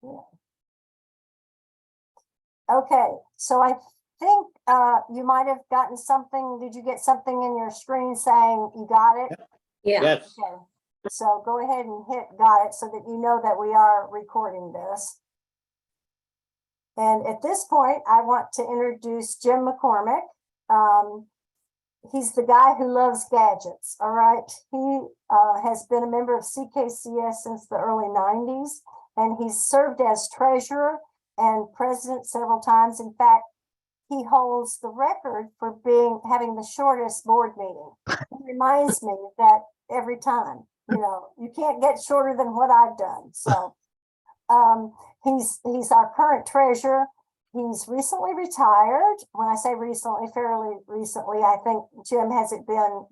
Yeah. Okay, so I think you might have gotten something. Did you get something in your screen saying you got it? Yeah. Yes. Okay, so go ahead and hit got it so that you know that we are recording this. And at this point, I want to introduce Jim McCormick. He's the guy who loves gadgets, all right? He has been a member of CKCS since the early 90s, and he's served as treasurer and president several times. In fact, he holds the record for having the shortest board meeting. It reminds me that every time, you can't get shorter than what I've done. So he's our current treasurer. He's recently retired. When I say recently, fairly recently, I think, Jim, has it been?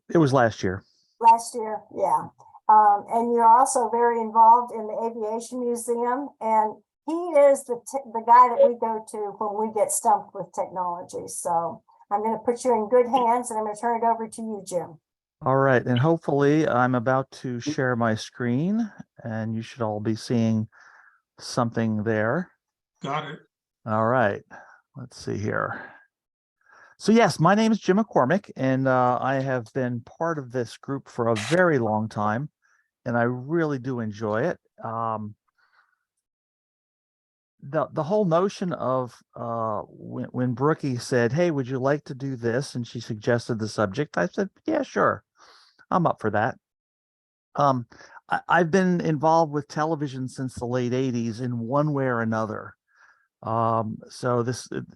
It was last year. Last year, yeah. And you're also very involved in the Aviation Museum, and he is the guy that we go to when we get stumped with technology. So I'm going to put you in good hands, and I'm going to turn it over to you, Jim. All right, and hopefully I'm about to share my screen, and you should all be seeing something there. Got it. All right, let's see here. So yes, my name is Jim McCormick, and I have been part of this group for a very long time, and I really do enjoy it. The whole notion of when Brookie said, "Hey, would you like to do this?" and she suggested the subject, I said, "Yeah, sure, I'm up for that." I've been involved with television since the late 80s in one way or another. So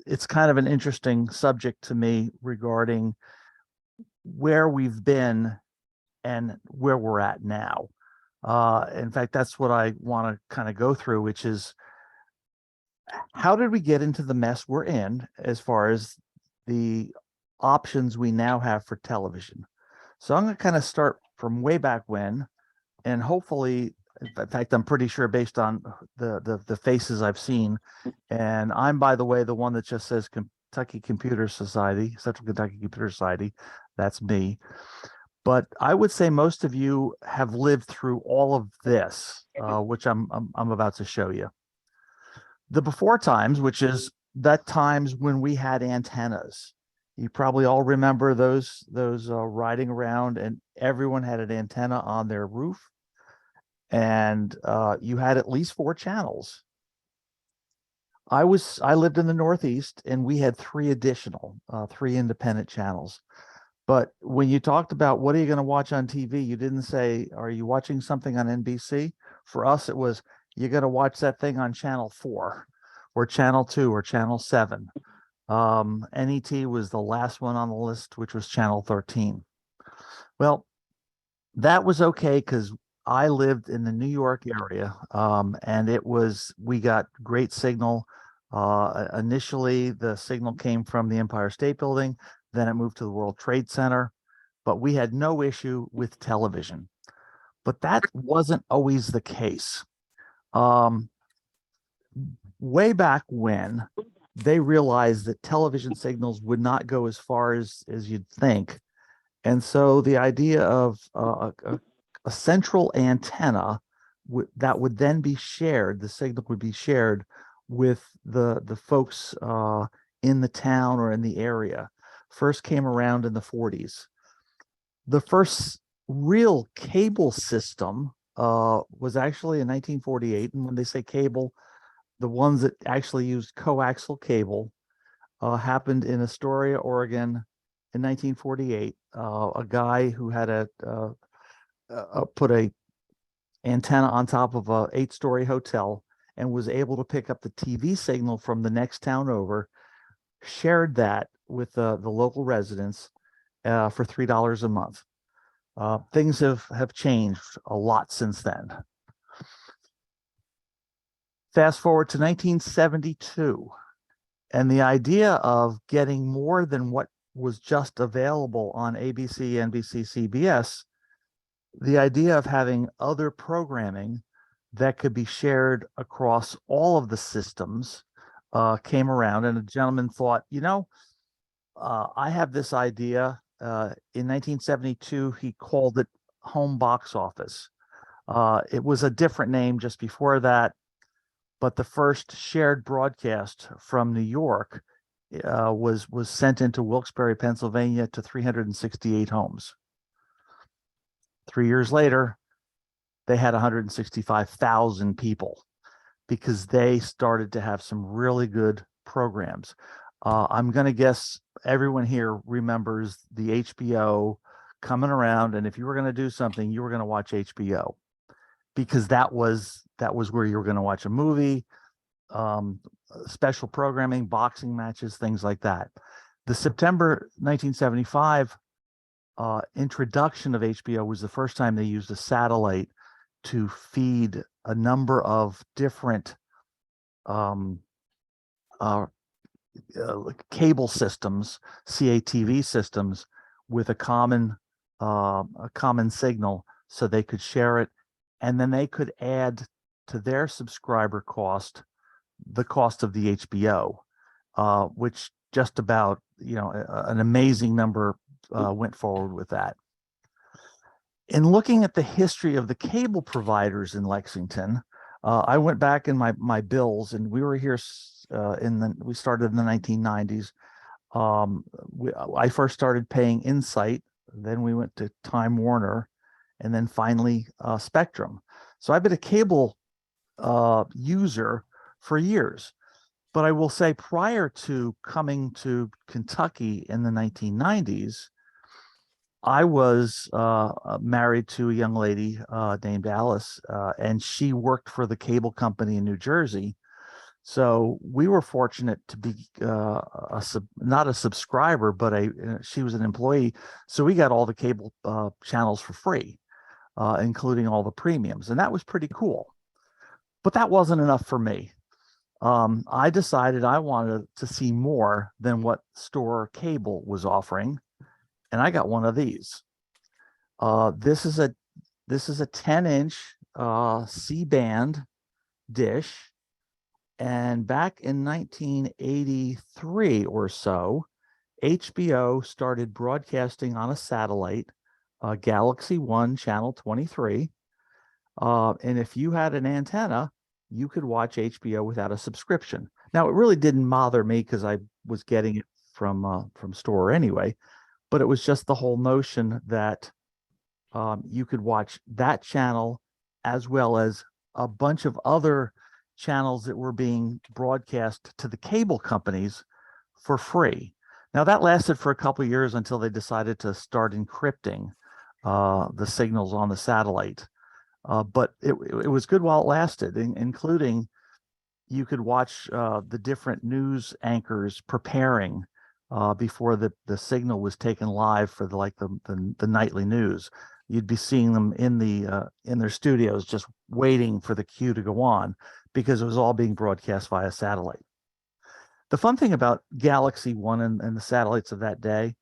it's kind of an interesting subject to me regarding where we've been and where we're at now. In fact, that's what I want to kind of go through, which is how did we get into the mess we're in as far as the options we now have for television? So I'm going to kind of start from way back when, and hopefully, in fact, I'm pretty sure based on the faces I've seen, and I'm, by the way, the one that just says Kentucky Computer Society, Central Kentucky Computer Society. That's me. But I would say most of you have lived through all of this, which I'm about to show you. The before times, which is that times when we had antennas. You probably all remember those riding around, and everyone had an antenna on their roof. And you had at least 4 channels. I lived in the Northeast, and we had 3 independent channels. But when you talked about what are you going to watch on TV, you didn't say, are you watching something on NBC? For us, it was, you got to watch that thing on channel 4 or channel 2 or channel 7. NET was the last one on the list, which was channel 13. Well, that was okay because I lived in the New York area, and we got great signal. Initially, the signal came from the Empire State Building, then it moved to the World Trade Center, but we had no issue with television. But that wasn't always the case. Way back when, they realized that television signals would not go as far as you'd think. And so the idea of a central antenna that would then be shared, the signal would be shared with the folks in the town or in the area, first came around in the 40s. The first real cable system was actually in 1948. And when they say cable, the ones that actually used coaxial cable happened in Astoria, Oregon in 1948. A guy who had put a antenna on top of a 8-story hotel and was able to pick up the TV signal from the next town over, shared that with the local residents for $3 a month. Things have changed a lot since then. Fast forward to 1972, and the idea of getting more than what was just available on ABC, NBC, CBS, the idea of having other programming that could be shared across all of the systems came around, and a gentleman thought, I have this idea. In 1972, he called it home box office. It was a different name just before that, but the first shared broadcast from New York was sent into Wilkes-Barre, Pennsylvania, to 368 homes. 3 years later, they had 165,000 people because they started to have some really good programs. I'm going to guess everyone here remembers the HBO coming around, and if you were going to do something, you were going to watch HBO because that was where you were going to watch a movie, special programming, boxing matches, things like that. The September 1975 introduction of HBO was the first time they used a satellite to feed a number of different cable systems, CATV systems, with a common signal, so they could share it, and then they could add to their subscriber cost the cost of the HBO, which just about, an amazing number went forward with that. In looking at the history of the cable providers in Lexington, I went back in my bills, and we were here we started in the 1990s. I first started paying Insight, then we went to Time Warner, and then finally Spectrum. So I've been a cable user for years. But I will say, prior to coming to Kentucky in the 1990s, I was married to a young lady named Alice, and she worked for the cable company in New Jersey. So we were fortunate to be not a subscriber, but she was an employee. So we got all the cable channels for free, including all the premiums. And that was pretty cool. But that wasn't enough for me. I decided I wanted to see more than what store cable was offering, and I got one of these. This is a 10-inch C-band dish, and back in 1983 or so, HBO started broadcasting on a satellite, Galaxy 1 channel 23, and if you had an antenna, you could watch HBO without a subscription. Now, it really didn't bother me because I was getting it from store anyway, but it was just the whole notion that you could watch that channel as well as a bunch of other channels that were being broadcast to the cable companies for free. Now, that lasted for a couple of years until they decided to start encrypting the signals on the satellite. But it was good while it lasted, including you could watch the different news anchors preparing before the signal was taken live for the nightly news. You'd be seeing them in their studios just waiting for the cue to go on because it was all being broadcast via satellite. The fun thing about Galaxy 1 and the satellites of that day,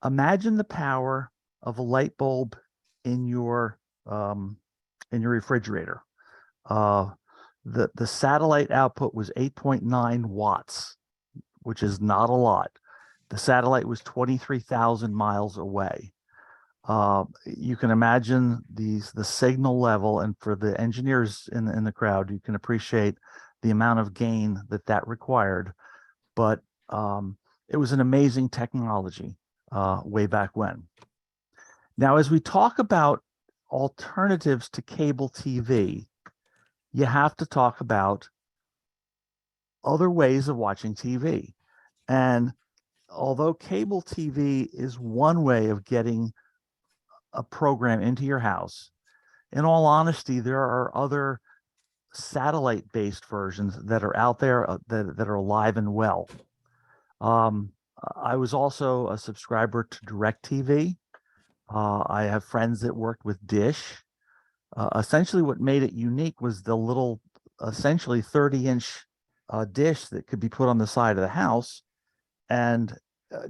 imagine the power of a light bulb in your refrigerator. The satellite output was 8.9 watts, which is not a lot. The satellite was 23,000 miles away. You can imagine the signal level, and for the engineers in the crowd, you can appreciate the amount of gain that required. But it was an amazing technology way back when. Now, as we talk about alternatives to cable TV, you have to talk about other ways of watching TV. And although cable TV is one way of getting a program into your house, in all honesty, there are other satellite-based versions that are out there that are alive and well. I was also a subscriber to DirecTV. I have friends that worked with Dish. Essentially, what made it unique was the little, essentially 30-inch dish that could be put on the side of the house, and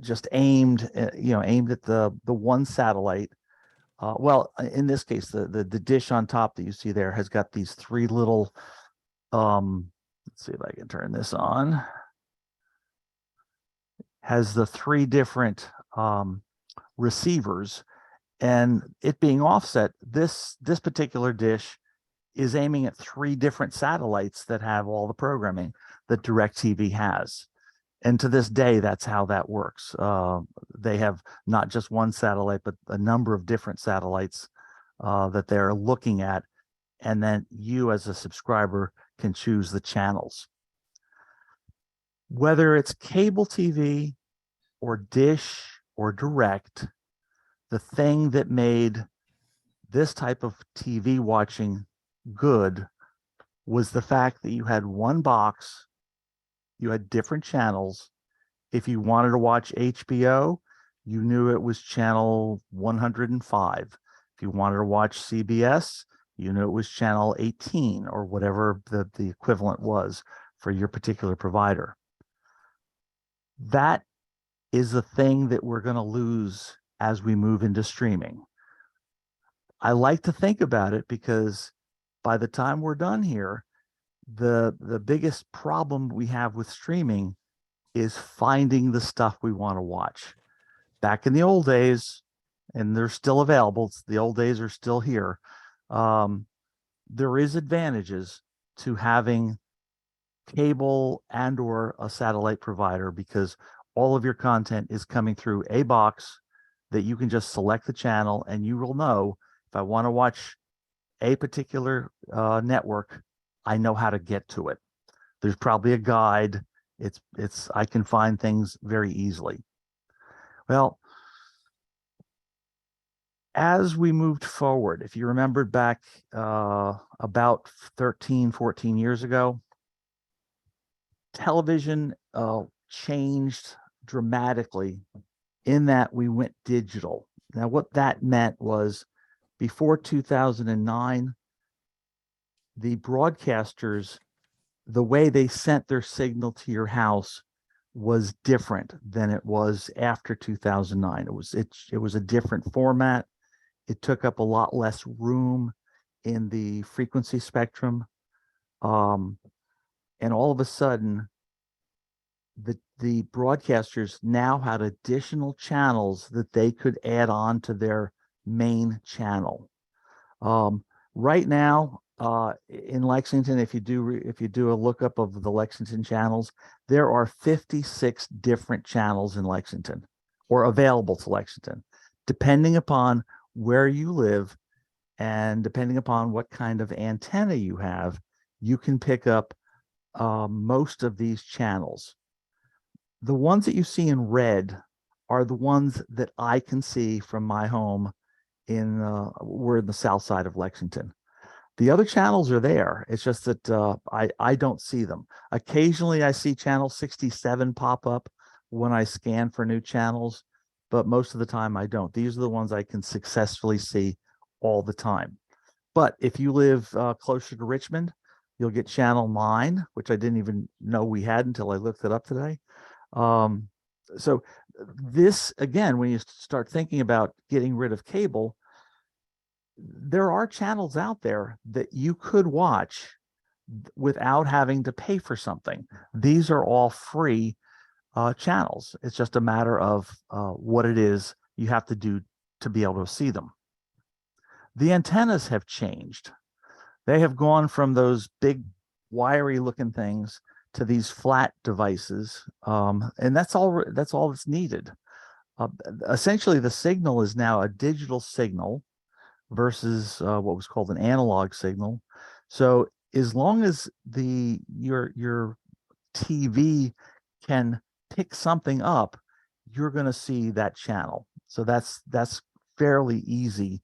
just aimed at the one satellite. Well, in this case, the dish on top that you see there has got these three little. Let's see if I can turn this on. Has the three different receivers. And it being offset, this particular dish is aiming at 3 different satellites that have all the programming that DirecTV has. And to this day, that's how that works. They have not just one satellite, but a number of different satellites that they're looking at. And then you as a subscriber can choose the channels. Whether it's cable TV or dish or direct, the thing that made this type of TV watching good was the fact that you had one box, you had different channels. If you wanted to watch HBO, you knew it was channel 105. If you wanted to watch CBS, you knew it was channel 18 or whatever the equivalent was for your particular provider. That is the thing that we're going to lose as we move into streaming. I like to think about it because by the time we're done here, the biggest problem we have with streaming is finding the stuff we want to watch. Back in the old days, and they're still available, the old days are still here, there is advantages to having cable and or a satellite provider because all of your content is coming through a box that you can just select the channel and you will know if I want to watch a particular network, I know how to get to it. There's probably a guide. I can find things very easily. Well, as we moved forward, if you remembered back about 13, 14 years ago, television changed dramatically in that we went digital. Now, what that meant was before 2009, the broadcasters, the way they sent their signal to your house was different than it was after 2009. It was a different format. It took up a lot less room in the frequency spectrum. And all of a sudden, the broadcasters now had additional channels that they could add on to their main channel. Right now, in Lexington, if you do a lookup of the Lexington channels, there are 56 different channels in Lexington or available to Lexington, depending upon where you live and depending upon what kind of antenna you have, you can pick up most of these channels. The ones that you see in red are the ones that I can see from my home we're in the south side of Lexington. The other channels are there. It's just that I don't see them. Occasionally I see channel 67 pop up when I scan for new channels, but most of the time I don't. These are the ones I can successfully see all the time. But if you live closer to Richmond, you'll get channel 9, which I didn't even know we had until I looked it up today. So this, again, when you start thinking about getting rid of cable, there are channels out there that you could watch without having to pay for something. These are all free channels. It's just a matter of what it is you have to do to be able to see them. The antennas have changed. They have gone from those big wiry looking things to these flat devices, and that's all that's needed. Essentially, the signal is now a digital signal versus what was called an analog signal. So as long as your TV can pick something up, you're going to see that channel. So that's fairly easy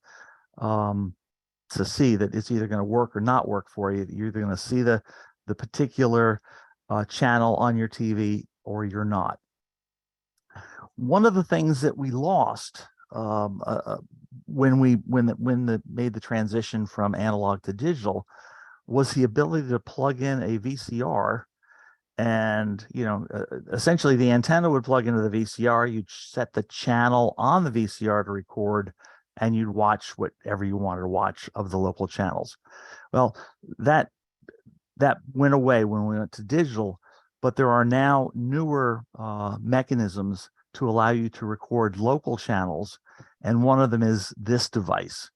to see that it's either going to work or not work for you. You're either going to see the particular channel on your TV or you're not. One of the things that we lost when made the transition from analog to digital was the ability to plug in a VCR, and essentially the antenna would plug into the VCR. You'd set the channel on the VCR to record, and you'd watch whatever you wanted to watch of the local channels. Well, that went away when we went to digital, but there are now newer mechanisms to allow you to record local channels and one of them is this device.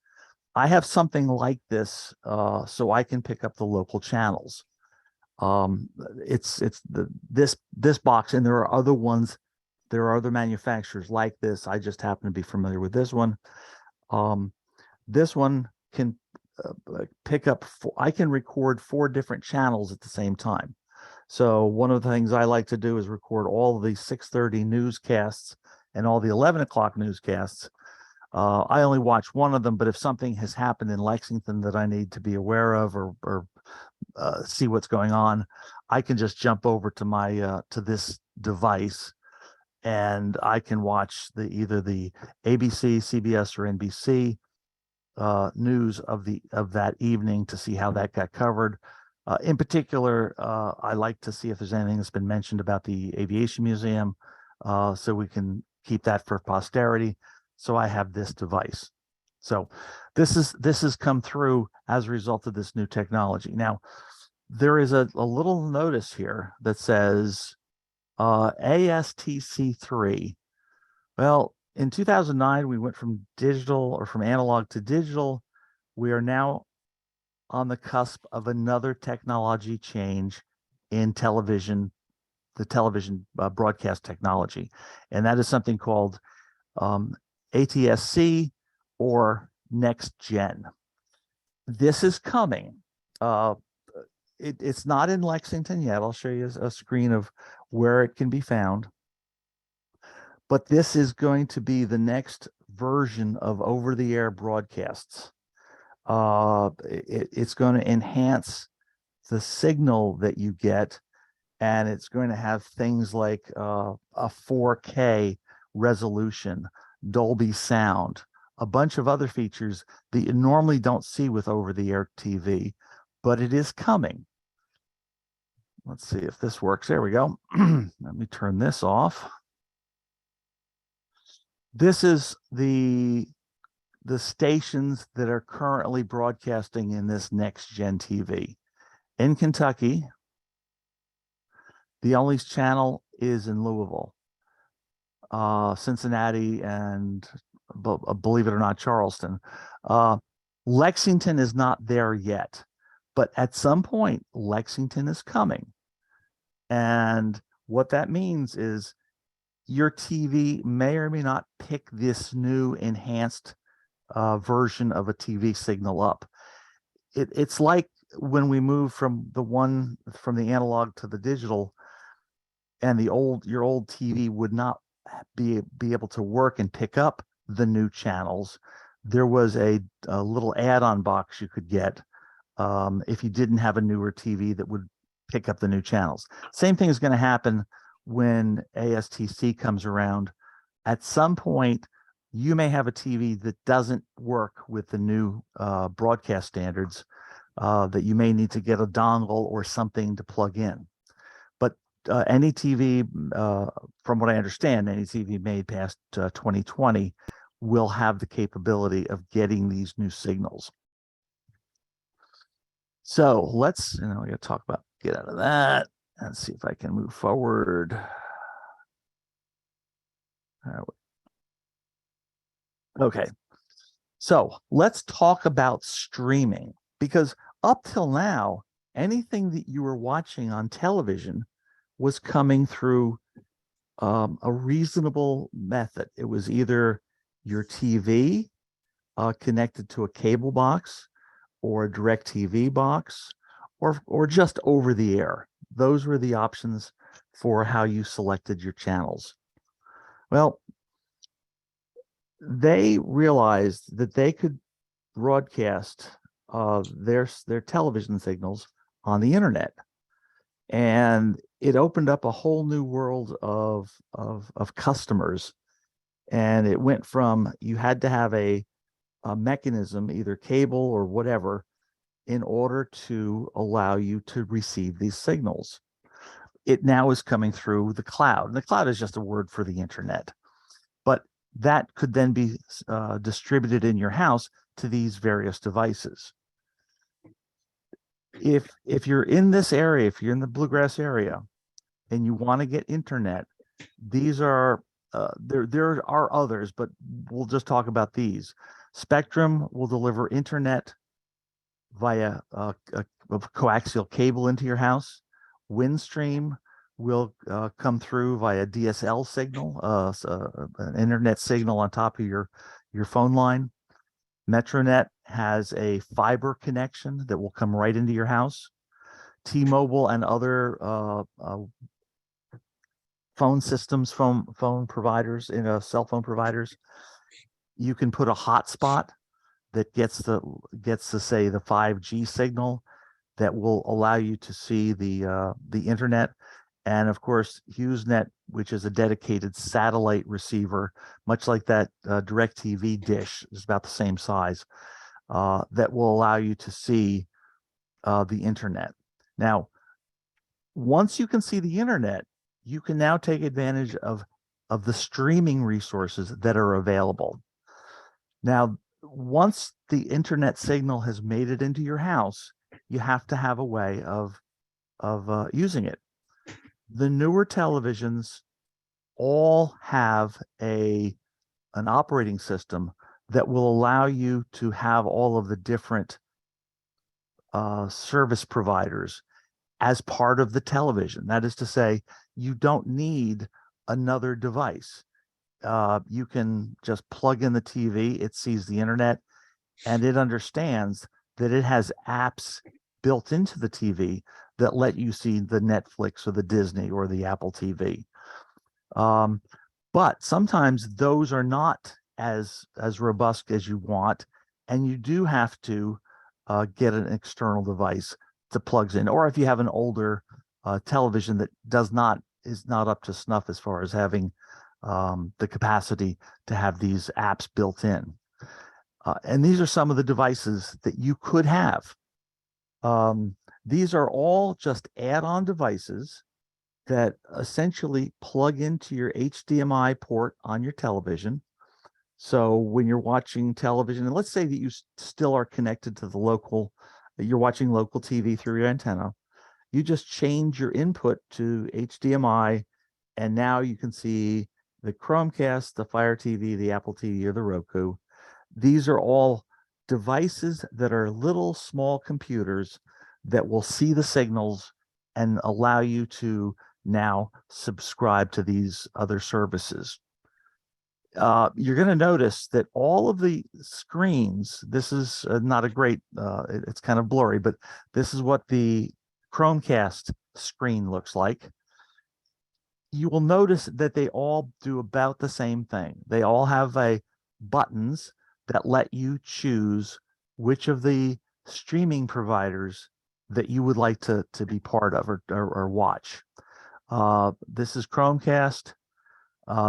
I have something like this, so I can pick up the local channels. It's this box, and there are other ones. There are other manufacturers like this. I just happen to be familiar with this one. This one can pick up. I can record 4 different channels at the same time. So one of the things I like to do is record all of the 6:30 newscasts and all the 11 o'clock newscasts. I only watch one of them, but if something has happened in Lexington that I need to be aware of or see what's going on, I can just jump over to my to this device, and I can watch either the ABC, CBS, or NBC news of that evening to see how that got covered. In particular, I like to see if there's anything that's been mentioned about the Aviation Museum, so we can keep that for posterity. So I have this device. So this has come through as a result of this new technology. Now, there is a little notice here that says ASTC3. Well, in 2009, we went from analog to digital. We are now on the cusp of another technology change in television, the television broadcast technology. And that is something called ATSC, or next gen. This is coming. It's not in Lexington yet. I'll show you a screen of where it can be found. But this is going to be the next version of over-the-air broadcasts. It's going to enhance the signal that you get, and it's going to have things like a 4K resolution, Dolby sound, a bunch of other features that you normally don't see with over-the-air TV, but it is coming. Let's see if this works. There we go. Let me turn this off. This is the stations that are currently broadcasting in this next gen TV. In Kentucky, the only channel is in Louisville, Cincinnati, and believe it or not, Charleston. Lexington is not there yet, but at some point, Lexington is coming. And what that means is your TV may or may not pick this new enhanced version of a TV signal up. It's like when we move from the analog to the digital, and your old TV would not be able to work and pick up the new channels. There was a little add-on box you could get if you didn't have a newer TV that would pick up the new channels. Same thing is going to happen when ASTC comes around. At some point, you may have a TV that doesn't work with the new broadcast standards, that you may need to get a dongle or something to plug in. But any TV, from what I understand, any TV made past 2020 will have the capability of getting these new signals. So let's, we got to talk about, get out of that and see if I can move forward. Okay, so let's talk about streaming, because up till now, anything that you were watching on television was coming through a reasonable method. It was either your TV connected to a cable box, or a DirecTV box, or just over the air. Those were the options for how you selected your channels. Well, they realized that they could broadcast their television signals on the internet, and it opened up a whole new world of customers. And it went from, you had to have a mechanism, either cable or whatever, in order to allow you to receive these signals. It now is coming through the cloud, and the cloud is just a word for the internet. But that could then be distributed in your house to these various devices. If you're in this area, if you're in the Bluegrass area and you want to get internet, these are there are others, but we'll just talk about these. Spectrum will deliver internet via a coaxial cable into your house. Windstream will come through via DSL signal, an internet signal on top of your phone line. Metronet has a fiber connection that will come right into your house. T-Mobile and other phone systems, phone providers, cell phone providers, you can put a hotspot that gets the say the 5G signal that will allow you to see the internet. And of course, HughesNet, which is a dedicated satellite receiver, much like that DirecTV dish, is about the same size, that will allow you to see the internet. Now, once you can see the internet, you can now take advantage of the streaming resources that are available. Now, once the internet signal has made it into your house, you have to have a way of using it. The newer televisions all have an operating system that will allow you to have all of the different service providers as part of the television. That is to say, you don't need another device. You can just plug in the TV, it sees the internet, and it understands that it has apps built into the TV that let you see the Netflix or the Disney or the Apple TV. But sometimes those are not as robust as you want, and you do have to get an external device that plugs in. Or if you have an older television that is not up to snuff as far as having the capacity to have these apps built in. And these are some of the devices that you could have. These are all just add-on devices that essentially plug into your HDMI port on your television. So when you're watching television, and let's say that you still are connected to you're watching local TV through your antenna, you just change your input to HDMI, and now you can see the Chromecast, the Fire TV, the Apple TV, or the Roku. These are all devices that are little small computers that will see the signals and allow you to now subscribe to these other services. You're going to notice that all of the screens, this is not a great, it's kind of blurry, but this is what the Chromecast screen looks like. You will notice that they all do about the same thing. They all have buttons that let you choose which of the streaming providers that you would like to be part of or watch. This is Chromecast.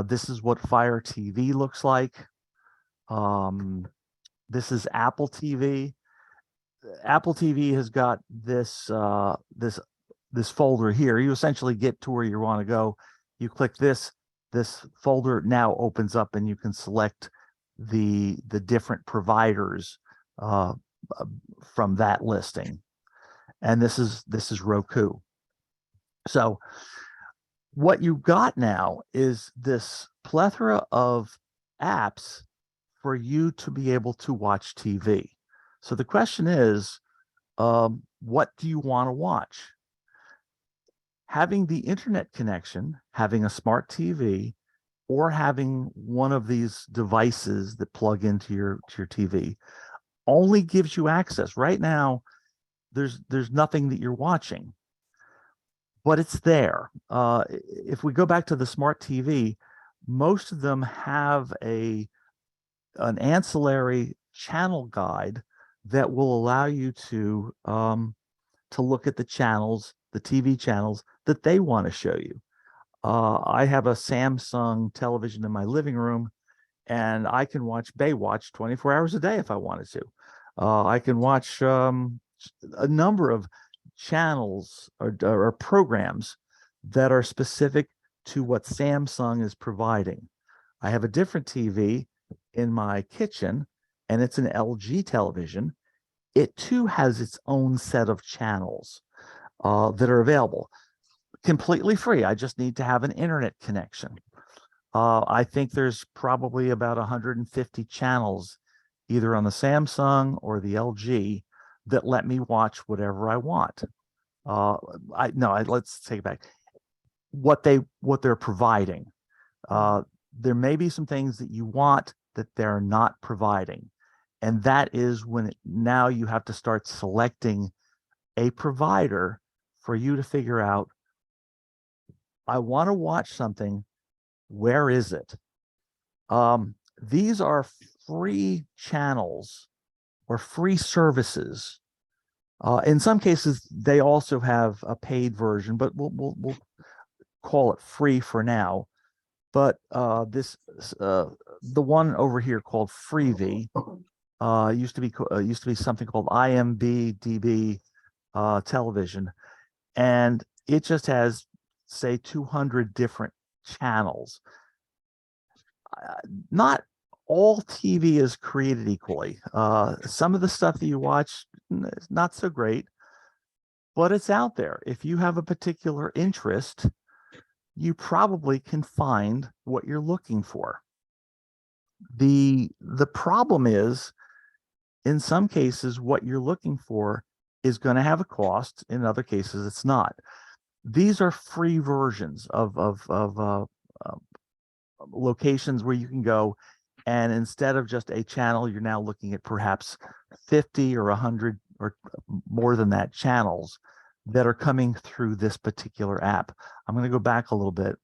This is what Fire TV looks like. This is Apple TV. Apple TV has got this folder here. You essentially get to where you want to go. You click this folder now opens up, and you can select the different providers from that listing. And this is Roku. So what you've got now is this plethora of apps for you to be able to watch TV. So the question is, what do you want to watch? Having the internet connection, having a smart TV, or having one of these devices that plug into your TV only gives you access. Right now, there's nothing that you're watching, but it's there. If we go back to the smart TV, most of them have an ancillary channel guide that will allow you to look at the channels, the TV channels that they want to show you. I have a Samsung television in my living room, and I can watch Baywatch 24 hours a day if I wanted to. I can watch a number of channels or programs that are specific to what Samsung is providing. I have a different TV in my kitchen, and it's an LG television. It too has its own set of channels that are available completely free. I just need to have an internet connection. I think there's probably about 150 channels, either on the Samsung or the LG, that let me watch whatever I want. Let's take it back. What they're providing. There may be some things that you want that they're not providing. And that is when now you have to start selecting a provider for you to figure out, I want to watch something. Where is it? These are free channels or free services. In some cases, they also have a paid version, but we'll call it free for now. But the one over here called Freevee used to be something called IMDb television, and it just has, say, 200 different channels. Not all TV is created equally. Some of the stuff that you watch is not so great, but it's out there. If you have a particular interest, you probably can find what you're looking for. The problem is, in some cases, what you're looking for is going to have a cost. In other cases, it's not. These are free versions of locations where you can go, and instead of just a channel, you're now looking at perhaps 50 or 100 or more than that channels that are coming through this particular app. I'm going to go back a little bit,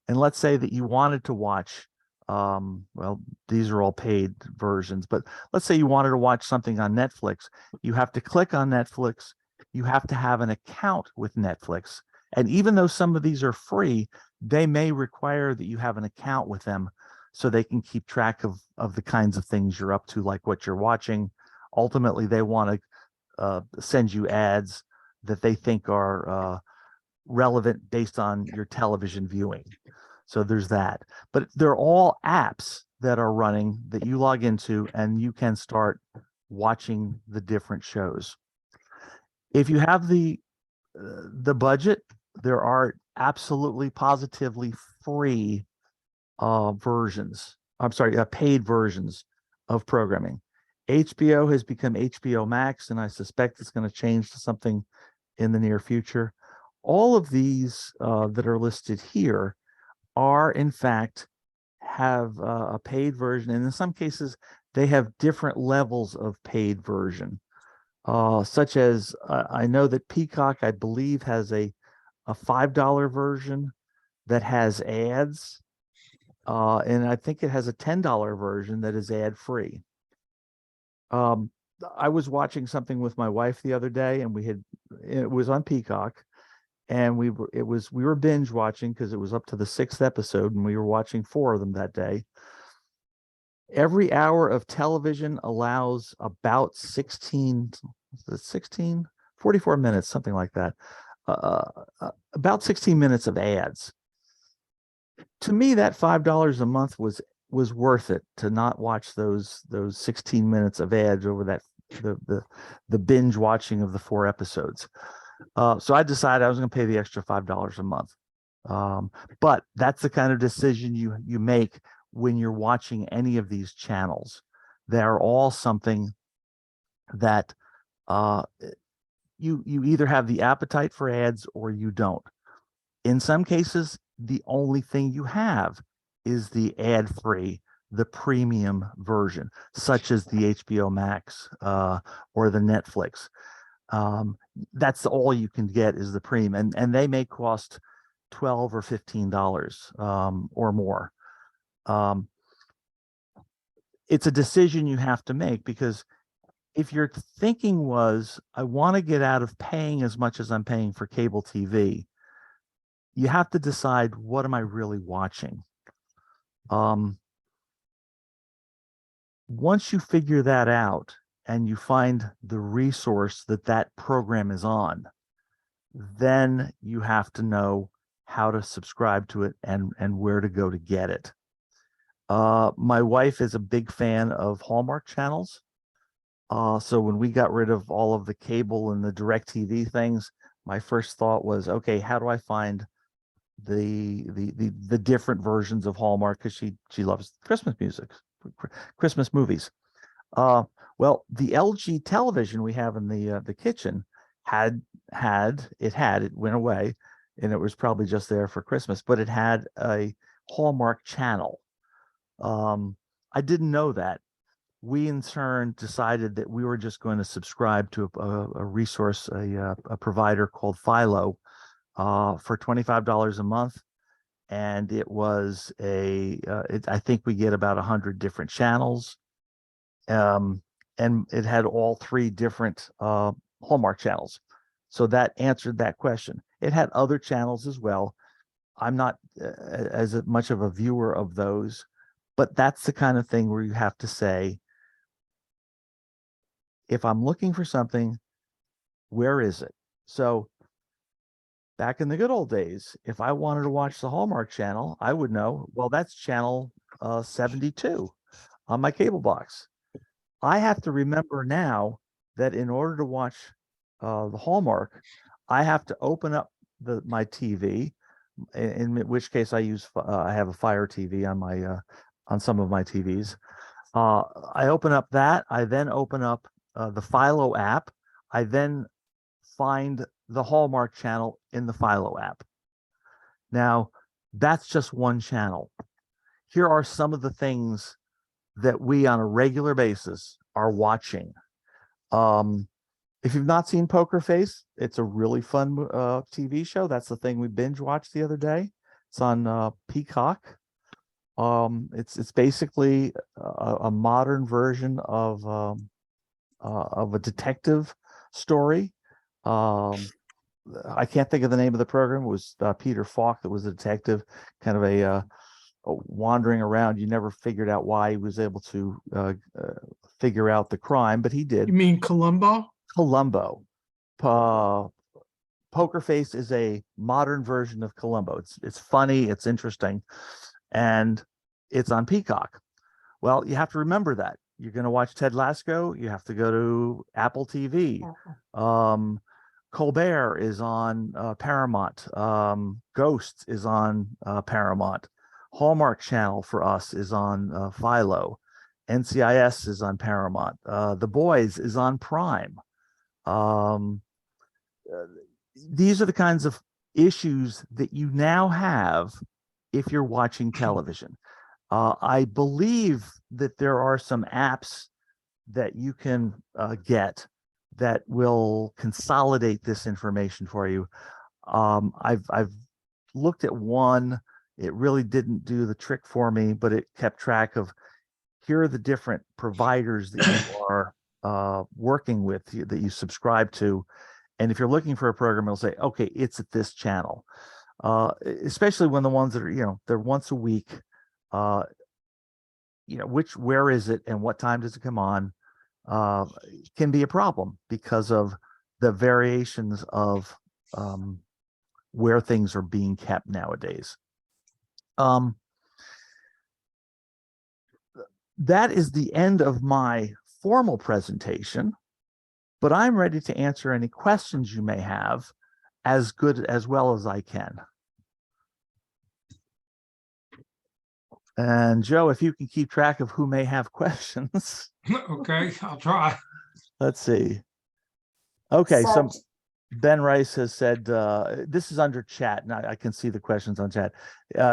and let's say that you wanted to watch, well, these are all paid versions, but let's say you wanted to watch something on Netflix. You have to click on Netflix. You have to have an account with Netflix. And even though some of these are free, they may require that you have an account with them so they can keep track of the kinds of things you're up to, like what you're watching. Ultimately, they want to send you ads that they think are relevant based on your television viewing. So there's that. But they're all apps that are running that you log into, and you can start watching the different shows. If you have the budget, there are absolutely positively free versions. I'm sorry, paid versions of programming. HBO has become HBO Max, and I suspect it's going to change to something in the near future. All of these that are listed here are, in fact, have a paid version, and in some cases, they have different levels of paid version. Such as I know that Peacock, I believe, has a $5 version that has ads, and I think it has a $10 version that is ad free. I was watching something with my wife the other day, and it was on Peacock, and we were binge watching because it was up to the 6th episode, and we were watching 4 of them that day. Every hour of television allows about 44 minutes, something like that. About 16 minutes of ads. To me, that $5 a month was worth it to not watch those 16 minutes of ads over that the binge watching of the 4 episodes. So I decided I was going to pay the extra $5 a month. But that's the kind of decision you make when you're watching any of these channels. They're all something that you either have the appetite for ads or you don't. In some cases, the only thing you have is the ad-free, the premium version, such as the HBO Max or the Netflix. That's all you can get is the premium, and they may cost $12 or $15 or more. It's a decision you have to make, because if your thinking was, I want to get out of paying as much as I'm paying for cable TV, you have to decide, what am I really watching? Once you figure that out and you find the resource that program is on, then you have to know how to subscribe to it and where to go to get it. My wife is a big fan of Hallmark channels. So when we got rid of all of the cable and the DirecTV things, my first thought was, okay, how do I find the different versions of Hallmark because she loves Christmas music, Christmas movies. Well, the LG television we have in the kitchen it went away, and it was probably just there for Christmas, but it had a Hallmark channel. I didn't know that. We in turn decided that we were just going to subscribe to a resource, a provider called Philo, for $25 a month, and it was I think we get about 100 different channels, and it had all three different Hallmark channels. So that answered that question. It had other channels as well. I'm not as much of a viewer of those, but that's the kind of thing where you have to say, if I'm looking for something, where is it? So back in the good old days, if I wanted to watch the Hallmark channel, I would know, well, that's channel 72 on my cable box. I have to remember now that in order to watch the Hallmark, I have to open up my TV, in which case I have a Fire TV on my on some of my TVs. I open up that. I then open up the Philo app. I then find the Hallmark channel in the Philo app. Now, that's just one channel. Here are some of the things that we on a regular basis are watching. If you've not seen Poker Face, it's a really fun TV show. That's the thing we binge watched the other day. It's on Peacock. It's basically a modern version of a detective story. I can't think of the name of the program. It was Peter Falk that was a detective, kind of a wandering around. You never figured out why he was able to figure out the crime, but he did. You mean Columbo? Columbo. Poker Face is a modern version of Columbo. It's funny, it's interesting, and it's on Peacock. Well, you have to remember that. You're going to watch Ted Lasso, you have to go to Apple TV. Colbert is on Paramount. Ghosts is on Paramount. Hallmark Channel for us is on Philo. NCIS is on Paramount. The Boys is on Prime. These are the kinds of issues that you now have if you're watching television. I believe that there are some apps that you can get that will consolidate this information for you. I've looked at one. It really didn't do the trick for me, but it kept track of, here are the different providers that you are working with, that you subscribe to. And if you're looking for a program, it'll say, okay, it's at this channel. Especially when the ones that are, they're once a week, where is it and what time does it come on? Can be a problem because of the variations of where things are being kept nowadays. That is the end of my formal presentation, but I'm ready to answer any questions you may have as well as I can. And Joe, if you can keep track of who may have questions. Okay, I'll try. Let's see. Okay, so Ben Rice has said, this is under chat, and I can see the questions on chat.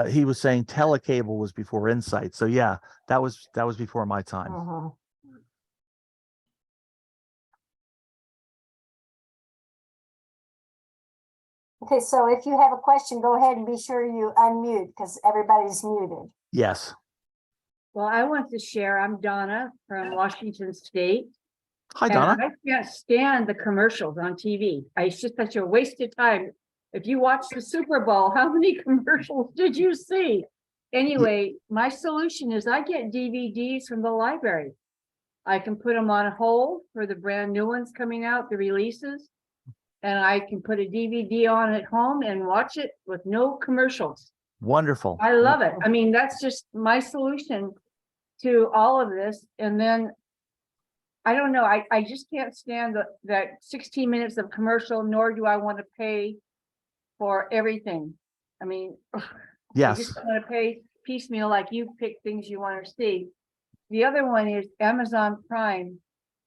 He was saying telecable was before Insight. So yeah, that was before my time. Okay, so if you have a question, go ahead and be sure you unmute because everybody's muted. Yes. Well, I want to share. I'm Donna from Washington State. Hi, Donna. I can't stand the commercials on TV. It's just such a waste of time. If you watch the Super Bowl, how many commercials did you see? Anyway, my solution is I get DVDs from the library. I can put them on hold for the brand new ones coming out, the releases, and I can put a DVD on at home and watch it with no commercials. Wonderful. I love it. I mean, that's just my solution to all of this. And then I don't know, I just can't stand that 16 minutes of commercial, nor do I want to pay for everything. I mean, you Yes. just want to pay piecemeal like you pick things you want to see. The other one is Amazon Prime.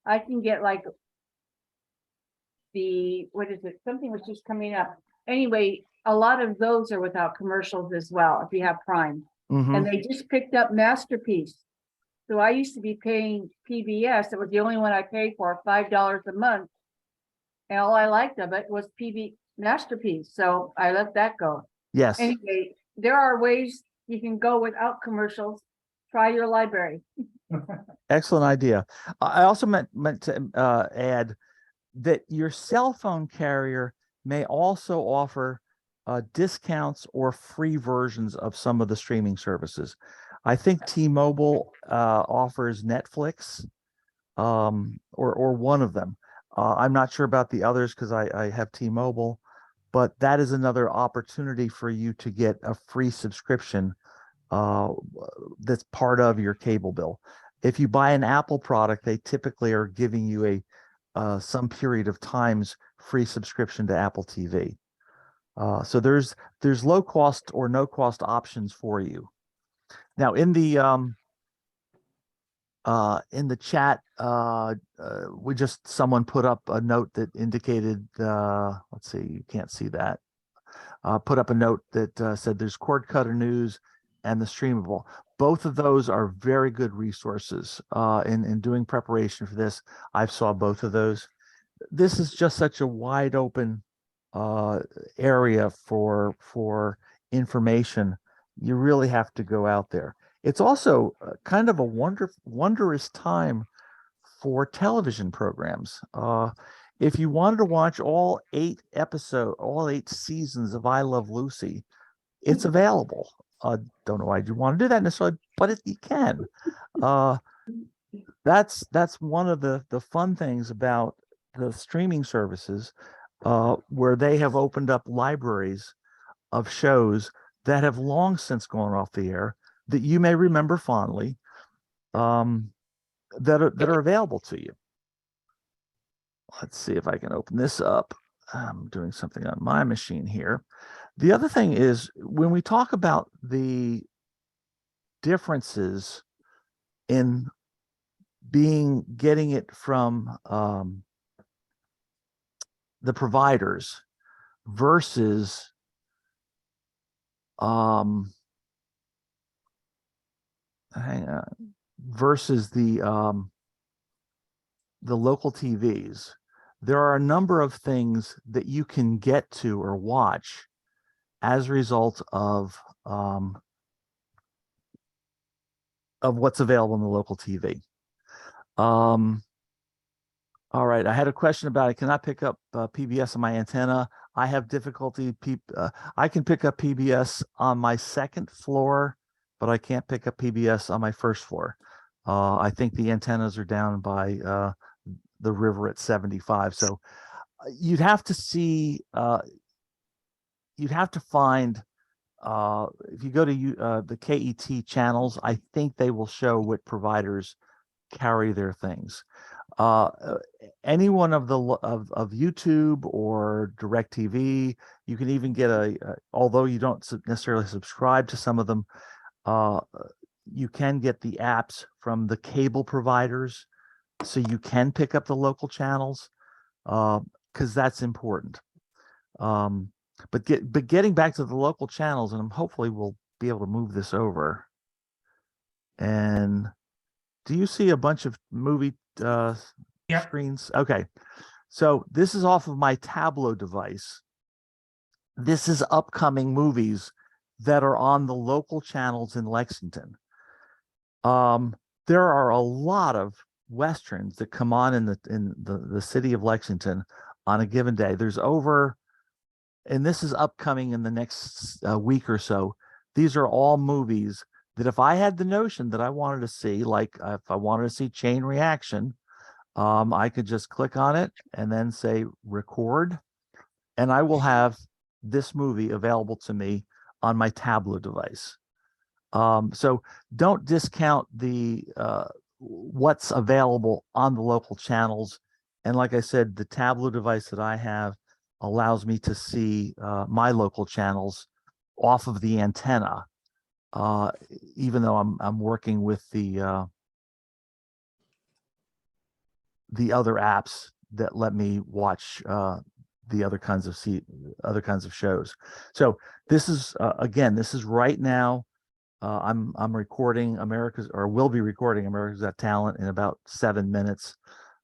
I can get like what is it? Something was just coming up. Anyway, a lot of those are without commercials as well, if you have Prime. Mhm. And they just picked up Masterpiece. So I used to be paying PBS. It was the only one I paid for, $5 a month. And all I liked of it was Masterpiece. So I let that go. Yes. Anyway, there are ways you can go without commercials. Try your library. Excellent idea. I also meant to add that your cell phone carrier may also offer discounts or free versions of some of the streaming services. I think T-Mobile offers Netflix, or one of them. I'm not sure about the others because I have T-Mobile, but that is another opportunity for you to get a free subscription that's part of your cable bill. If you buy an Apple product, they typically are giving you some period of times free subscription to Apple TV. So there's low cost or no cost options for you. Now in the chat, someone put up a note that indicated, let's see, you can't see that. Put up a note that said there's Cord Cutter News and the Streamable. Both of those are very good resources in doing preparation for this. I saw both of those. This is just such a wide open area for information. You really have to go out there. It's also kind of a wondrous time for television programs. If you wanted to watch all 8 seasons of I Love Lucy, it's available. Don't know why you want to do that necessarily, but you can. That's one of the fun things about the streaming services, where they have opened up libraries of shows that have long since gone off the air that you may remember fondly, that are available to you. Let's see if I can open this up. I'm doing something on my machine here. The other thing is, when we talk about the differences in getting it from the providers versus versus the local TVs, there are a number of things that you can get to or watch as a result of what's available in the local TV. All right, I had a question about I cannot pick up PBS on my antenna. I have difficulty. I can pick up PBS on my second floor, but I can't pick up PBS on my first floor. I think the antennas are down by the river at 75. So you'd have to see. You'd have to find. If you go to the KET channels, I think they will show what providers carry their things. Any one of YouTube or DirecTV, you can even get although you don't necessarily subscribe to some of them, you can get the apps from the cable providers, so you can pick up the local channels, because that's important. But getting back to the local channels, and hopefully we'll be able to move this over. And do you see a bunch of movie screens? Okay, so this is off of my Tableau device. This is upcoming movies that are on the local channels in Lexington. There are a lot of Westerns that come on in the city of Lexington on a given day. There's over, and this is upcoming in the next week or so. These are all movies that if I had the notion that I wanted to see, like if I wanted to see Chain Reaction, I could just click on it and then say record, and I will have this movie available to me on my Tableau device. So don't discount the what's available on the local channels. And like I said, the Tableau device that I have allows me to see my local channels off of the antenna, even though I'm working with the other apps that let me watch the other kinds of shows. So this is again, this is right now. I'm recording will be recording America's Got Talent in about 7 minutes.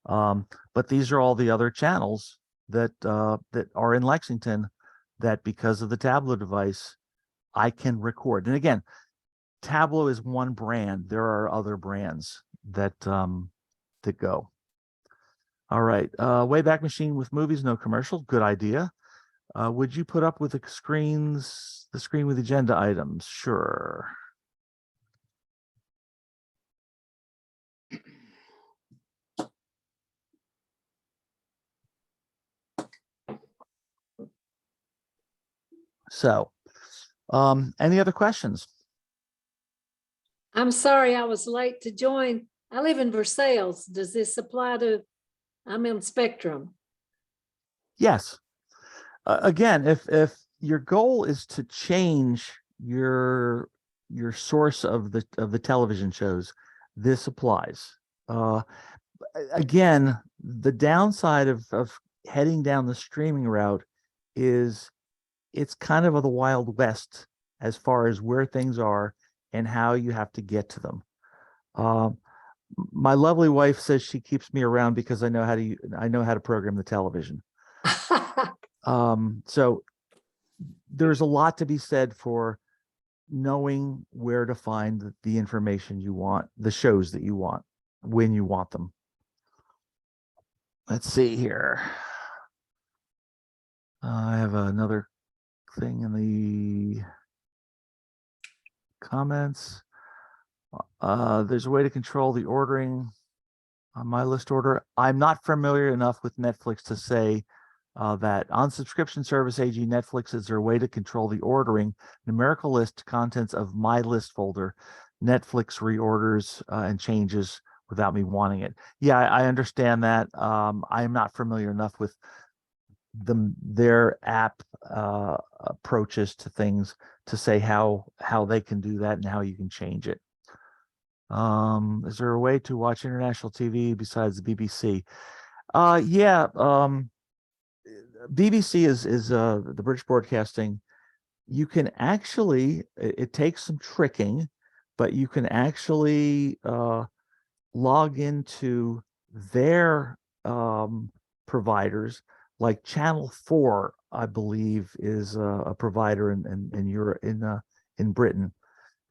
But these are all the other channels that that are in Lexington that, because of the Tableau device, I can record. And again, Tableau is one brand. There are other brands that that go. All right, Wayback Machine with movies, no commercial. Good idea. Would you put up with the screen with agenda items? Sure. So, any other questions? I'm sorry I was late to join. I live in Versailles. Does this apply to, I'm in Spectrum? Yes. Again, if your goal is to change your source of the television shows, this applies. Again, the downside of heading down the streaming route is it's kind of the Wild West as far as where things are and how you have to get to them. My lovely wife says she keeps me around because I know how to program the television. So there's a lot to be said for knowing where to find the information you want, the shows that you want, when you want them. Let's see here. I have another thing in the comments. There's a way to control the ordering on my list order. I'm not familiar enough with Netflix to say that on subscription service AG Netflix, is there a way to control the ordering numerical list contents of my list folder? Netflix reorders and changes without me wanting it. Yeah, I understand that. I am not familiar enough with their app approaches to things to say how they can do that and how you can change it. Is there a way to watch international TV besides the BBC? Yeah. BBC is the British Broadcasting. You can actually, it takes some tricking, but you can actually log into their providers, like Channel 4, I believe, is a provider in Europe, in Britain,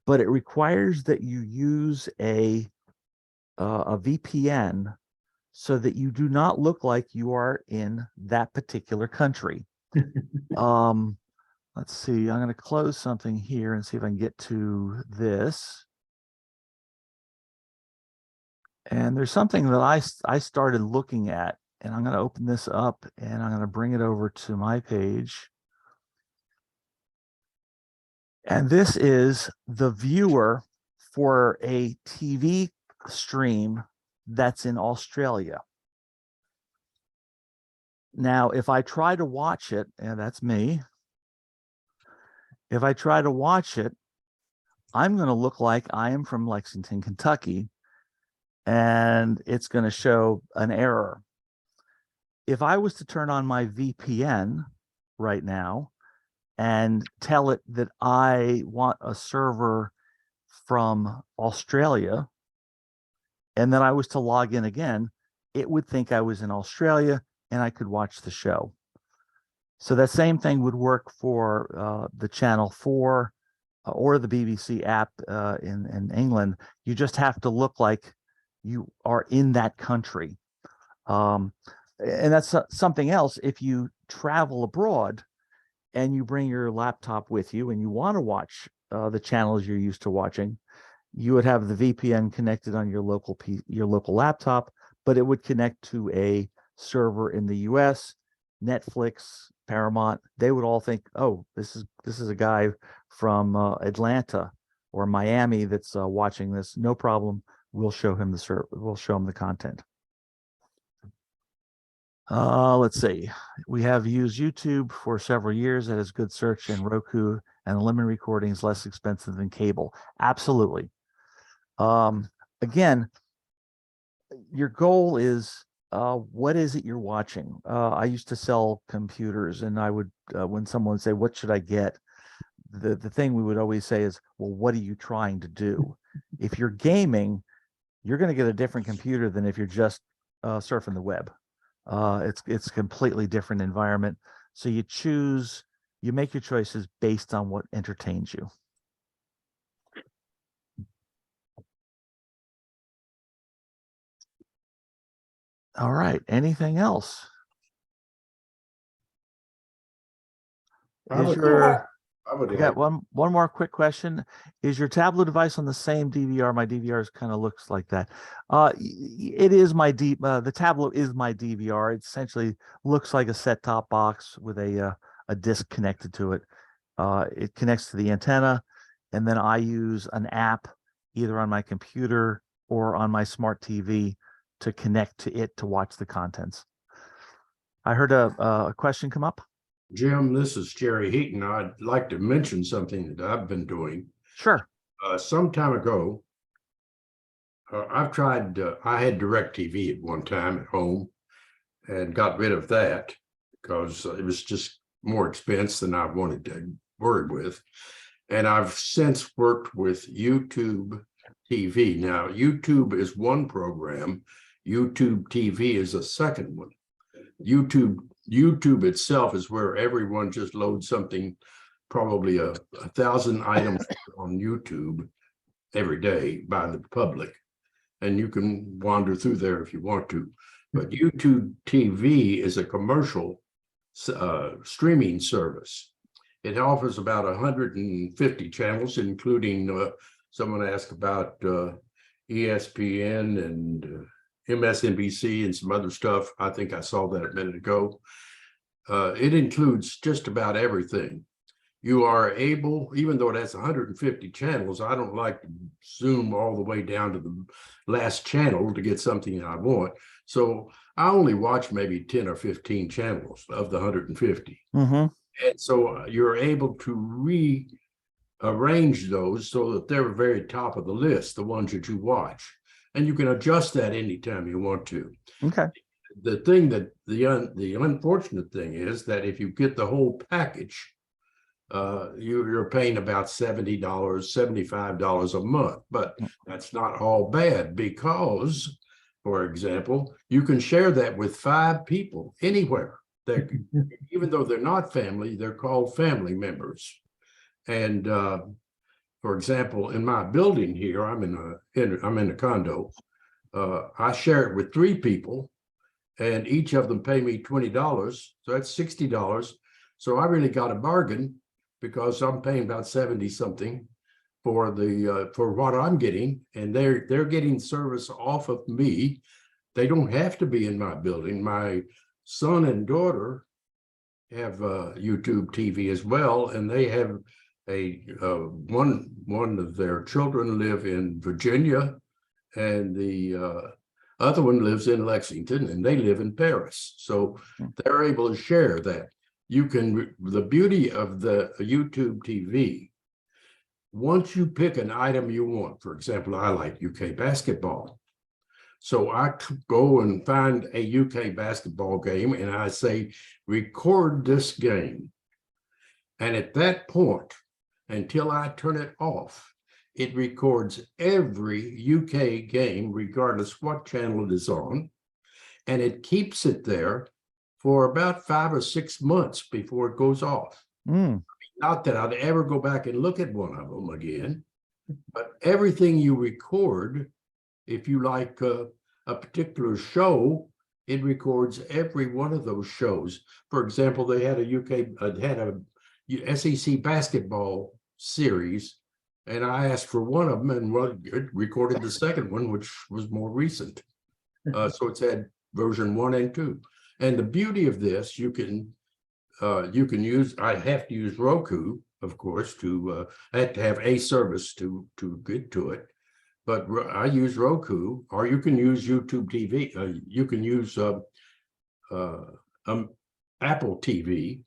but it requires that you use a VPN so that you do not look like you are in that particular country. Let's see, I'm going to close something here and see if I can get to this. And there's something that I started looking at, and I'm going to open this up and I'm going to bring it over to my page. And this is the viewer for a TV stream that's in Australia. Now, if I try to watch it, and that's me, if I try to watch it, I'm going to look like I am from Lexington, Kentucky, and it's going to show an error. If I was to turn on my VPN right now and tell it that I want a server from Australia, and then I was to log in again, it would think I was in Australia and I could watch the show. So that same thing would work for the Channel 4 or the BBC app in England. You just have to look like you are in that country. And that's something else. If you travel abroad and you bring your laptop with you and you want to watch the channels you're used to watching, you would have the VPN connected on your local laptop, but it would connect to a server in the US, Netflix, Paramount. They would all think, oh, this is a guy from Atlanta or Miami that's watching this. No problem. We'll show him the content. Let's see. We have used YouTube for several years. That is good search, and Roku and lemon recording is less expensive than cable. Absolutely. Again, your goal is what is it you're watching? I used to sell computers, and I would when someone would say, what should I get? The thing we would always say is, well, what are you trying to do? If you're gaming, you're going to get a different computer than if you're just surfing the web. It's a completely different environment. So you make your choices based on what entertains you. All right. Anything else? I Is would, your I would I got like, one more quick question. Is your tablet device on the same DVR? My DVR kind of looks like that. It is the tablet is my DVR. It essentially looks like a set-top box with a disc connected to it. It connects to the antenna, and then I use an app either on my computer or on my smart TV to connect to it to watch the contents. I heard a question come up. Jim, this is Jerry Heaton. I'd like to mention something that I've been doing. Sure. Some time ago, I've tried, I had DirecTV at one time at home and got rid of that because it was just more expense than I wanted to worry with. And I've since worked with YouTube TV. Now, YouTube is one program. YouTube TV is a second one. YouTube itself is where everyone just loads something, probably a 1,000 items on YouTube every day by the public. And you can wander through there if you want to. But YouTube TV is a commercial streaming service. It offers about 150 channels, including someone asked about ESPN and MSNBC and some other stuff. I think I saw that a minute ago. It includes just about everything. You are able, even though it has 150 channels, I don't like to zoom all the way down to the last channel to get something I want. So I only watch maybe 10 or 15 channels of the 150. Mm-hmm. And so you're able to rearrange those so that they're very top of the list, the ones that you watch. And you can adjust that anytime you want to. Okay. The thing that the unfortunate thing is that if you get the whole package, you're paying about $70, $75 a month. But that's not all bad because, for example, you can share that with 5 people anywhere. Even though they're not family, they're called family members. And for example, in my building here, I'm in a condo. I share it with 3 people, and each of them pay me $20. So that's $60. So I really got a bargain because I'm paying about 70 something for for what I'm getting, and they're getting service off of me. They don't have to be in my building. My son and daughter have YouTube TV as well, and they have one of their children live in Virginia, and the other one lives in Lexington, and they live in Paris. So they're able to share that. The beauty of the YouTube TV, once you pick an item you want, for example, I like UK basketball. So I go and find a UK basketball game and I say, record this game. And at that point, until I turn it off, it records every UK game, regardless what channel it is on. And it keeps it there for about 5 or 6 months before it goes off. Not that I'd ever go back and look at one of them again, but everything you record, if you like a particular show, it records every one of those shows. For example, they had a SEC basketball series, and I asked for one of them, and it recorded the second one, which was more recent. So it's had version 1 and 2. And the beauty of this, you can use. I have to use Roku, of course, I have to have a service to get to it. But I use Roku, or you can use YouTube TV. You can use Apple TV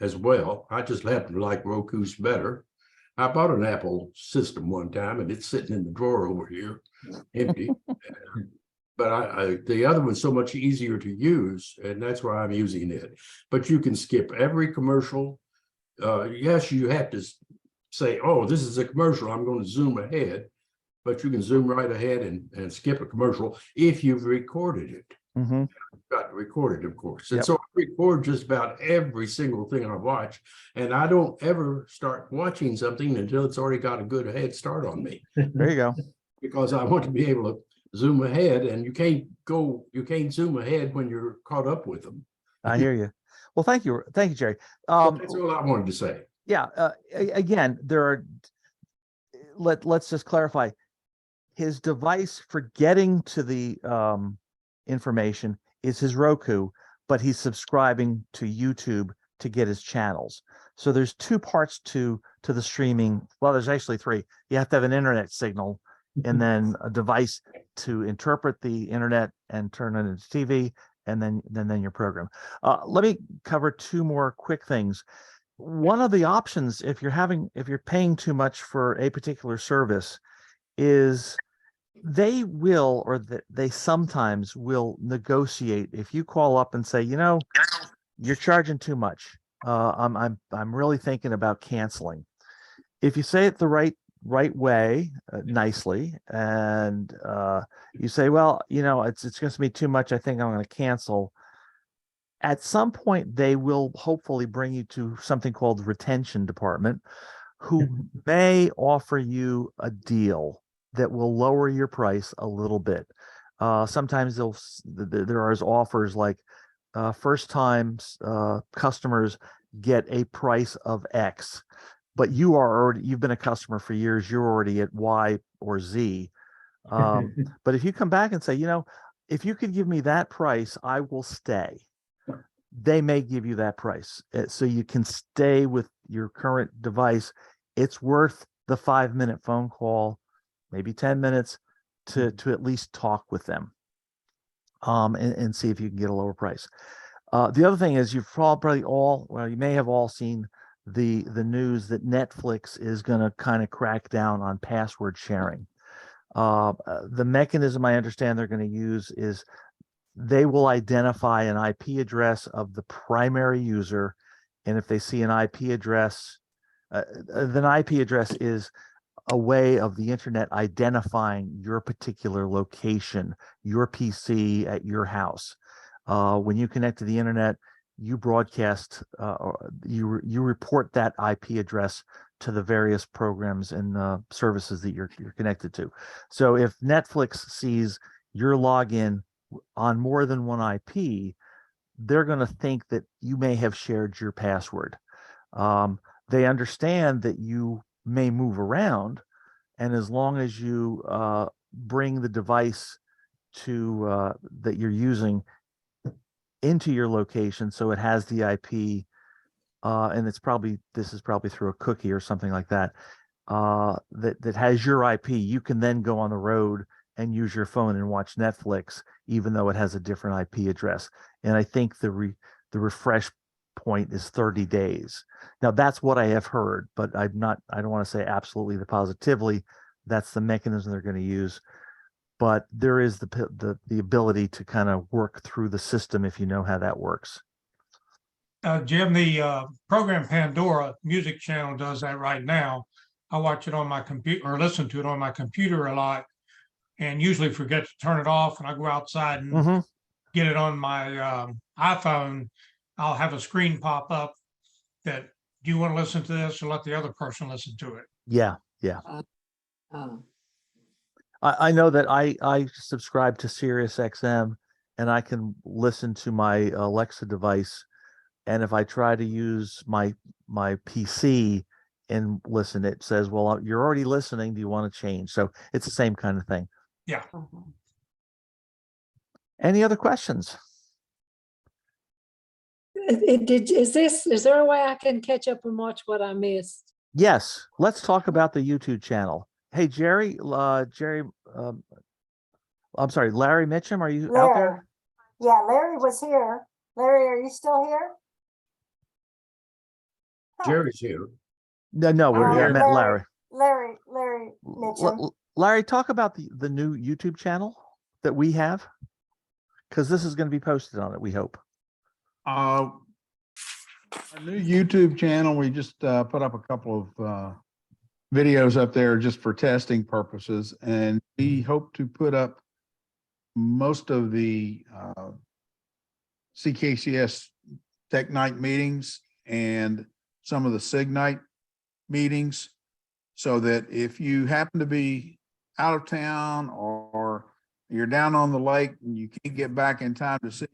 as well. I just happen to like Roku's better. I bought an Apple system one time and it's sitting in the drawer over here, empty. But the other one's so much easier to use, and that's why I'm using it. But you can skip every commercial. Yes, you have to say, oh, this is a commercial, I'm going to zoom ahead. But you can zoom right ahead and skip a commercial if you've recorded it. Mm-hmm. Got recorded, of course. And Yep. so I record just about every single thing I watch. And I don't ever start watching something until it's already got a good head start on me. There you go. Because I want to be able to zoom ahead, and you can't zoom ahead when you're caught up with them. I hear you. Well, thank you, Jerry. So that's all I wanted to say. Yeah. Again, there are. Let's just clarify. His device for getting to the information is his Roku, but he's subscribing to YouTube to get his channels. So there's two parts to the streaming. Well, there's actually three. You have to have an internet signal, and then a device to interpret the internet and turn it into TV, and then your program. Let me cover two more quick things. One of the options, if you're paying too much for a particular service, is they will, or they sometimes will negotiate. If you call up and say, you're charging too much, I'm really thinking about canceling. If you say it the right way, nicely, and you say, well, it's going to be too much, I think I'm going to cancel. At some point, they will hopefully bring you to something called the retention department, who may offer you a deal that will lower your price a little bit. Sometimes there are offers like first time customers get a price of X, but you've been a customer for years, you're already at Y or Z. But if you come back and say, if you could give me that price, I will stay. They may give you that price, so you can stay with your current device. It's worth the 5-minute phone call, maybe 10 minutes, to at least talk with them, and see if you can get a lower price. The other thing is, you've probably you may have all seen the news that Netflix is going to kind of crack down on password sharing. The mechanism I understand they're going to use is they will identify an IP address of the primary user, and if they see an IP address, then IP address is a way of the internet identifying your particular location, your PC at your house. When you connect to the internet, you broadcast, you report that IP address to the various programs and services that you're connected to. So if Netflix sees your login on more than one IP, they're going to think that you may have shared your password. They understand that you may move around, and as long as you bring the device to that you're using into your location, so it has the IP, and this is probably through a cookie or something like that, that has your IP, you can then go on the road and use your phone and watch Netflix, even though it has a different IP address. And I think the refresh point is 30 days. Now, that's what I have heard, but I don't want to say absolutely positively that's the mechanism they're going to use. But there is the ability to kind of work through the system if you know how that works. Jim, the program Pandora music channel does that right now. I watch it on my computer, or listen to it on my computer a lot, and usually forget to turn it off. And I go outside and get it on my iPhone. I'll have a screen pop up that, do you want to listen to this, or let the other person listen to it? Yeah. I know that I subscribe to Sirius XM, and I can listen to my Alexa device. And if I try to use my PC and listen, it says, well, you're already listening. Do you want to change? So it's the same kind of thing. Yeah. Any other questions? Is there a way I can catch up and watch what I missed? Yes. Let's talk about the YouTube channel. Hey, Jerry, I'm sorry, Larry Mitchum, are you out there? Yeah, Larry was here. Larry, are you still here? Huh. Jerry's here. No, Oh, I meant Larry. Larry L- Mitchum. Larry, talk about the new YouTube channel that we have, because this is going to be posted on it, we hope. Our new YouTube channel, we just put up a couple of videos up there just for testing purposes, and we hope to put up most of the CKCS Tech Night meetings and some of the SIG Night meetings, so that if you happen to be out of town or you're down on the lake and you can't get back in time to see,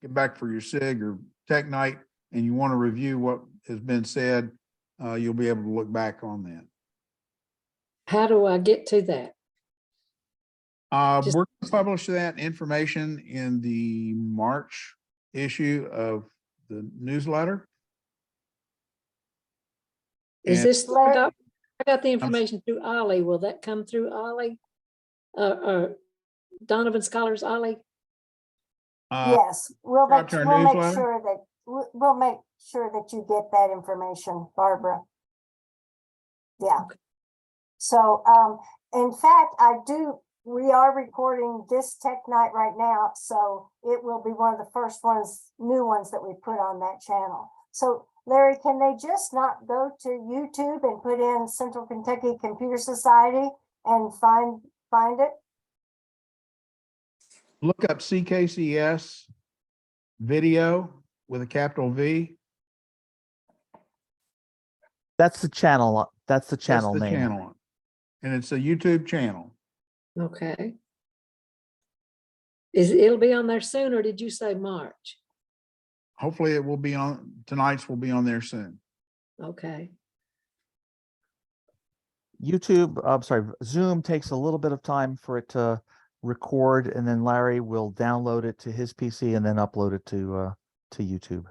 get back for your SIG or Tech Night, and you want to review what has been said, you'll be able to look back on that. How do I get to that? Just- We're going to publish that information in the March issue of the newsletter. Is And- this, I got the information through Ollie. Will that come through Ollie? Donovan Scholars Ollie? Yes, we'll subscribe to our make newsletter? sure that, we'll make sure that you get that information, Barbara. Yeah. Okay. So, in fact, we are recording this Tech Night right now, so it will be one of the first new ones that we put on that channel. So Larry, can they just not go to YouTube and put in Central Kentucky Computer Society and find it? Look up CKCS video with a capital V. That's the channel. That's the That's channel the name. channel. And it's a YouTube channel. Okay. It'll be on there soon, or did you say March? Hopefully it will be on, tonight's will be on there soon. Okay. YouTube, I'm sorry, Zoom takes a little bit of time for it to record, and then Larry will download it to his PC and then upload it to YouTube.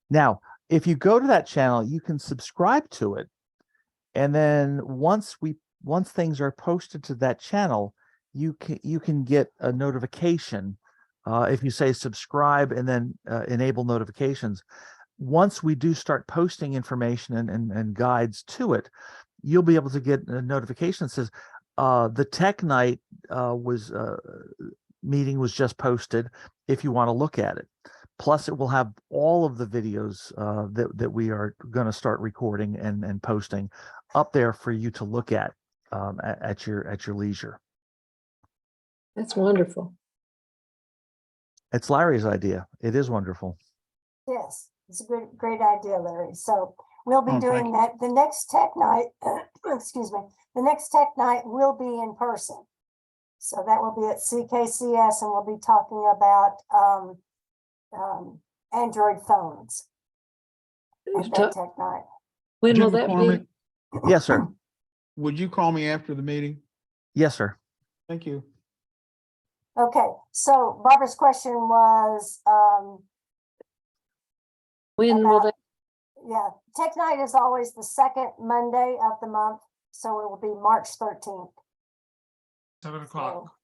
Now, if you go to that channel, you can subscribe to it, and then once things are posted to that channel, you can get a notification if you say subscribe and then enable notifications. Once we do start posting information and guides to it, you'll be able to get a notification that says the Tech Night meeting was just posted if you want to look at it. Plus, it will have all of the videos that we are going to start recording and posting up there for you to look at your leisure. That's wonderful. Yes, It's Larry's idea. It is wonderful. it's a great idea, Larry. So we'll be Oh, thank doing you. that. The next Tech Night, excuse me, the next Tech Night will be in person. So that will be at CKCS, and we'll be talking about Android phones at that Tech Night. When Jim will that McCormick, be? Yes, sir. would you call me after the meeting? Yes, sir. Thank you. Okay, so Barbara's question was, When will about- that, yeah, Tech Night is always the second Monday of the month, so it will be March 13th 7 o'clock.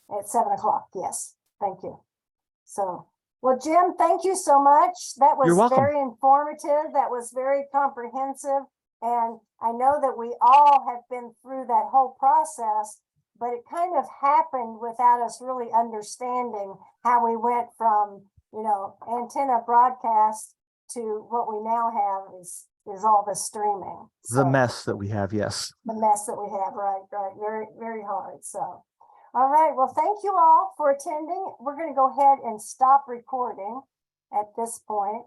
at 7 o'clock. Yes, thank you. So, well, Jim, thank you so much. That You're was welcome. very informative. That was very comprehensive. And I know that we all have been through that whole process, but it kind of happened without us really understanding how we went from, antenna broadcast to what we now have is all the streaming. The So, mess that we have, yes. the mess that we have, right, very, very hard. So, all right, well, thank you all for attending. We're going to go ahead and stop recording at this point.